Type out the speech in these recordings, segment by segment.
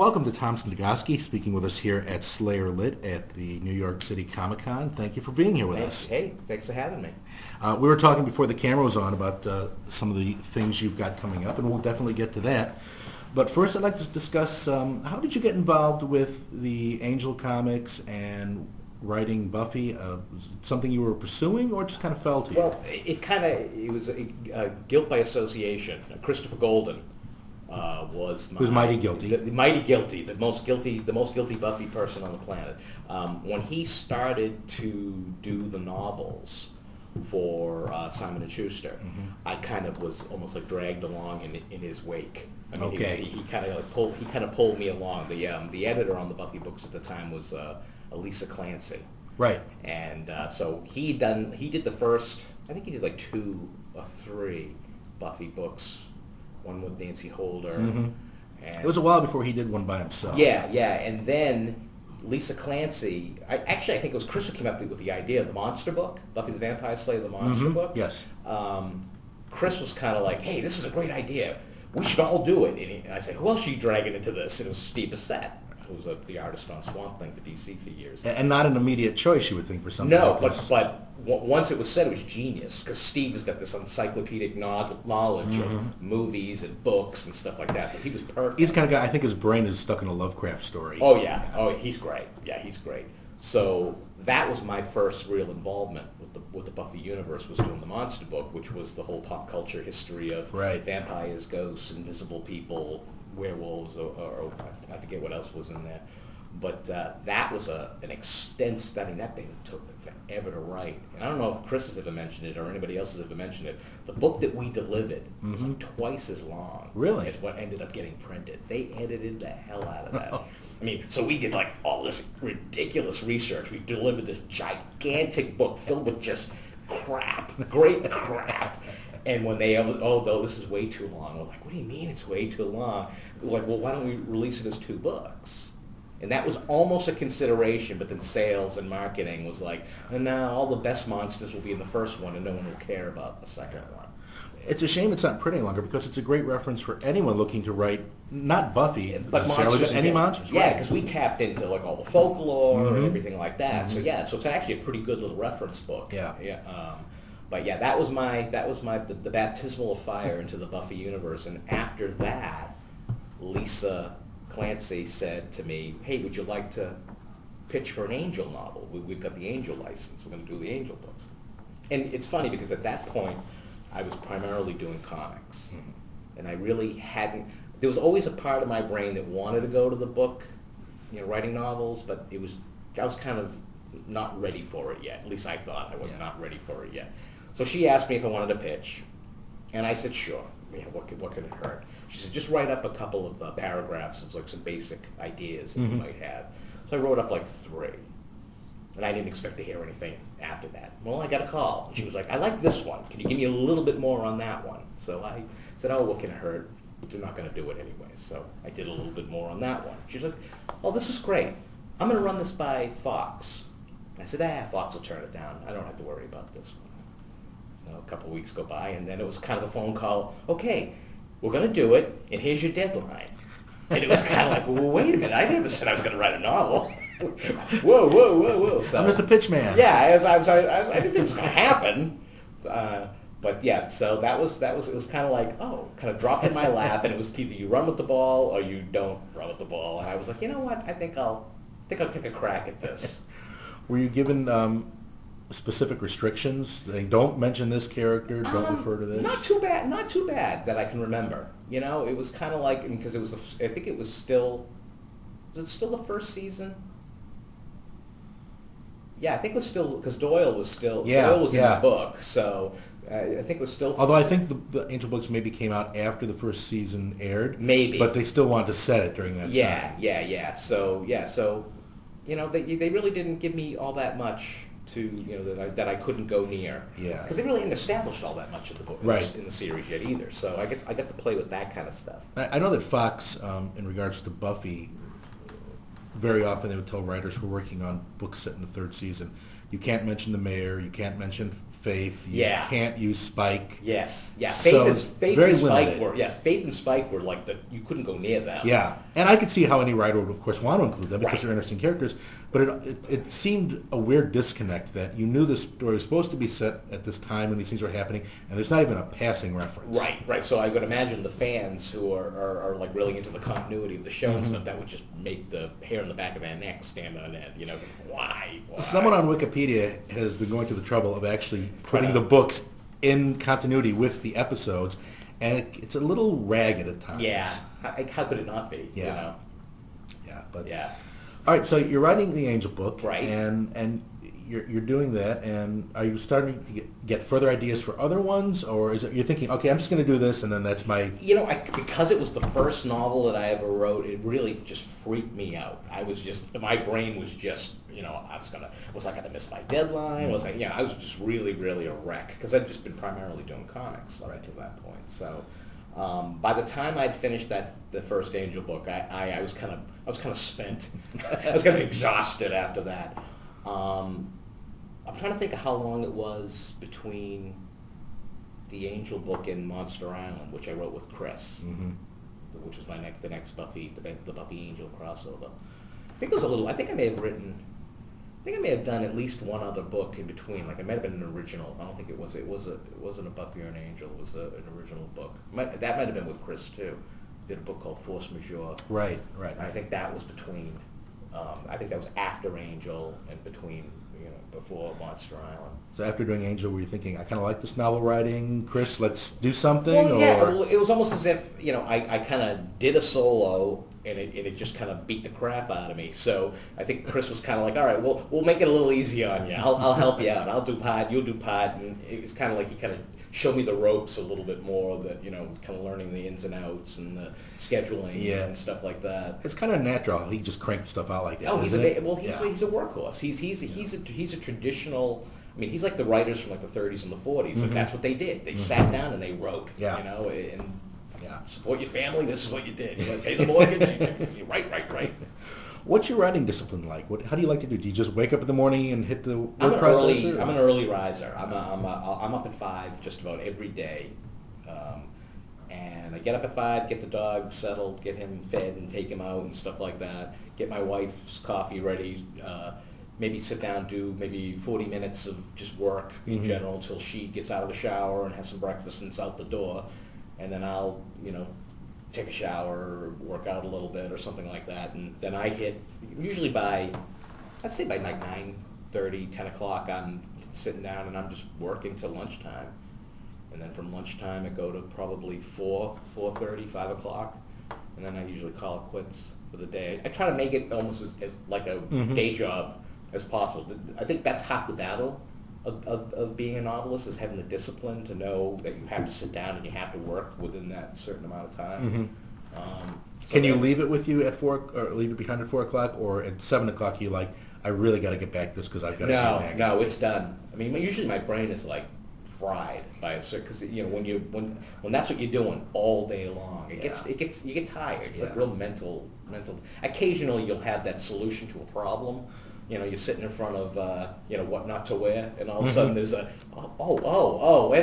welcome to Tom Sniegoski, speaking with us here at SlayerLit at the New York City Comic Con. Thank you for being here with us. Hey, thanks for having me. We were talking before the camera was on about some of the things you've got coming up, and we'll definitely get to that. But first, I'd like to discuss how did you get involved with the Angel comics and writing Buffy? Was it something you were pursuing, or just kind of fell to you? Well, it was guilt by association. Christopher Golden was mighty guilty. The mighty guilty, the most guilty Buffy person on the planet. When he started to do the novels for Simon and Schuster, I kind of was almost like dragged along in his wake. I mean, Okay. He kind of pulled me along. The editor on the Buffy books at the time was Lisa Clancy. Right. And so he did the first, I think he did like 2 or 3 Buffy books, one with Nancy Holder. And It was a while before he did one by himself. Yeah, and then Lisa Clancy, I think it was Chris who came up with the idea of the monster book, Buffy the Vampire Slayer, the monster book. Yes. Chris was kind of like, hey, this is a great idea. We should all do it. And I said, who else are you dragging into this? And it was Steve Bissett, who was the artist on Swamp Thing for DC for years. And not an immediate choice, you would think, for something like this. but once it was said, it was genius, because Steve has got this encyclopedic knowledge of movies and books and stuff like that, so he was perfect. He's the kind of guy, I think his brain is stuck in a Lovecraft story. Oh, yeah. Oh, he's great. Yeah, he's great. So that was my first real involvement with the Buffy universe, was doing the monster book, which was the whole pop culture history of vampires, ghosts, invisible people, werewolves, or I forget what else was in there. But that was an extensive, I mean, that thing took forever to write. And I don't know if Chris has ever mentioned it or anybody else has ever mentioned it. The book that we delivered was like twice as long Really? as what ended up getting printed. They edited the hell out of that. I mean, so we did like all this ridiculous research. We delivered this gigantic book filled with just crap, great crap. And when they, no, this is way too long. We're like, what do you mean it's way too long? We're like, well, why don't we release it as 2 books? And that was almost a consideration, but then sales and marketing was like, no, all the best monsters will be in the first one and no one will care about the second one. It's a shame it's not printing longer, because it's a great reference for anyone looking to write, not Buffy, but monsters, but any monsters. Yeah, because we tapped into like all the folklore and everything like that. So yeah, so it's actually a pretty good little reference book. Yeah. But yeah, that was the baptismal of fire into the Buffy universe. And after that, Lisa Clancy said to me, hey, would you like to pitch for an Angel novel? We've got the Angel license. We're going to do the Angel books. And it's funny because at that point, I was primarily doing comics. And I really hadn't, there was always a part of my brain that wanted to go to the book, writing novels, but I was kind of not ready for it yet. At least I thought I was not ready for it yet. So she asked me if I wanted to pitch, and I said, sure. What could it hurt? She said, just write up a couple of paragraphs of like some basic ideas that you might have. So I wrote up like 3, and I didn't expect to hear anything after that. Well, I got a call. And she was like, I like this one. Can you give me a little bit more on that one? So I said, oh, what can it hurt? They're not going to do it anyway. So I did a little bit more on that one. She's like, oh, this is great. I'm going to run this by Fox. I said, Fox will turn it down. I don't have to worry about this one. So a couple of weeks go by, and then it was kind of a phone call. Okay, we're going to do it, and here's your deadline. And it was kind of like, well, wait a minute. I never said I was going to write a novel. whoa. So, I'm just a pitch man. Yeah, I didn't think it was going to happen. But yeah, so that was it was kind of like, kind of dropped in my lap, and it was either you run with the ball or you don't run with the ball. And I was like, you know what? I think I'll take a crack at this. Were you given specific restrictions, saying don't mention this character, don't refer to this? Not too bad that I can remember. It was kind of like, because it was, I think it was still the first season? Yeah, I think it was still, because Doyle was in the book, so I think it was still... Although I think the Angel books maybe came out after the first season aired. Maybe. But they still wanted to set it during that time. Yeah. So, they really didn't give me all that much that I couldn't go near. Yeah. Because they really hadn't established all that much in the book, in the series yet either. So I got to play with that kind of stuff. I know that Fox, in regards to Buffy, very often they would tell writers who were working on books set in the 3rd season, you can't mention the mayor, you can't mention Faith. You Yeah. can't use Spike. Yes, yeah. So Faith, it's Faith very and Spike limited. were Faith and Spike were like you couldn't go near them. Yeah, and I could see how any writer would, of course, want to include them because Right. they're interesting characters. But it seemed a weird disconnect that you knew this story was supposed to be set at this time when these things were happening, and there's not even a passing reference. Right. So I would imagine the fans who are like really into the continuity of the show and stuff, that would just make the hair on the back of their neck stand on end. You know, why? Someone on Wikipedia has been going to the trouble of actually putting the books in continuity with the episodes, and it's a little ragged at times. Yeah. How could it not be? Yeah. You know? Yeah, but Yeah. all right. So you're writing the Angel book, Right. And you're doing that, and are you starting to get further ideas for other ones, or is it you're thinking, okay, I'm just going to do this, and then that's my You know, because it was the first novel that I ever wrote, it really just freaked me out. My brain was just, you know, was I gonna miss my deadline? Was I was just really, really a wreck because I'd just been primarily doing comics up to that point. So, by the time I'd finished the first Angel book, I was kind of spent. I was kind of exhausted after that. I'm trying to think of how long it was between the Angel book and Monster Island, which I wrote with Chris, which was the next Buffy, the Buffy Angel crossover. I think it was a little. I think I may have done at least one other book in between. Like it might have been an original. I don't think it was. It wasn't a Buffy or an Angel. It was an original book. That might have been with Chris too. Did a book called Force Majeure. right. I think that was between. I think that was after Angel and between, before Monster Island. So after doing Angel, were you thinking, I kind of like this novel writing, Chris? Let's do something. Well, yeah, or it was almost as if I kind of did a solo and it just kind of beat the crap out of me. So I think Chris was kind of like, all right, we'll make it a little easier on you. I'll help you out. I'll do part, you'll do part, and it's kind of like he kind of showed me the ropes a little bit more, that kind of learning the ins and outs and the scheduling and stuff like that. it's kind of natural. He just cranked stuff out like that. Oh, he's isn't it? he's a workhorse. He's a traditional. I mean, he's like the writers from like the 30s and the 40s. Like that's what they did. They sat down and they wrote. Yeah. And support your family. This is what you did. Pay the mortgage. You right. What's your writing discipline like? How do you like to do? Do you just wake up in the morning and hit the word I'm processor? an early riser. I'm up at 5 just about every day, and I get up at 5, get the dog settled, get him fed, and take him out and stuff like that. Get my wife's coffee ready. Maybe sit down, do maybe 40 minutes of just work in general until she gets out of the shower and has some breakfast and is out the door, and then I'll take a shower or work out a little bit or something like that, and then I hit usually I'd say by like 9:30, 10 o'clock, I'm sitting down and I'm just working till lunchtime. And then from lunchtime, I go to probably 4:30, 5 o'clock, and then I usually call it quits for the day. I try to make it almost as like a day job as possible. I think that's half the battle of being a novelist, is having the discipline to know that you have to sit down and you have to work within that certain amount of time. Can you leave it with you at 4, or leave it behind at 4 o'clock, or at 7 o'clock you like, I really got to get back to this because I've got to get back? No, it's done. I mean, usually my brain is like fried by a certain, because when that's what you're doing all day long, you get tired. It's like real mental. Occasionally you'll have that solution to a problem. You're sitting in front of what not to wear, and all of a sudden there's wait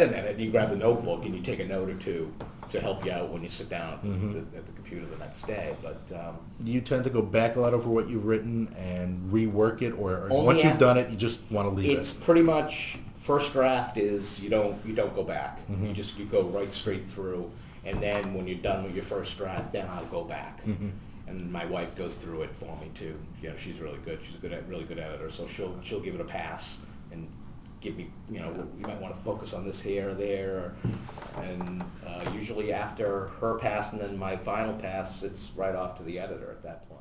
a minute, and you grab the notebook and you take a note or two to help you out when you sit down at the computer the next day. But Do you tend to go back a lot over what you've written and rework it, or Only once you've done it, you just want to leave it's it? pretty much first draft is you don't go back. You go right straight through, and then when you're done with your first draft, then I'll go back. And my wife goes through it for me too. She's really good. She's really good editor, so she'll give it a pass and give me, you might want to focus on this here or there, and usually after her pass and then my final pass, it's right off to the editor at that point.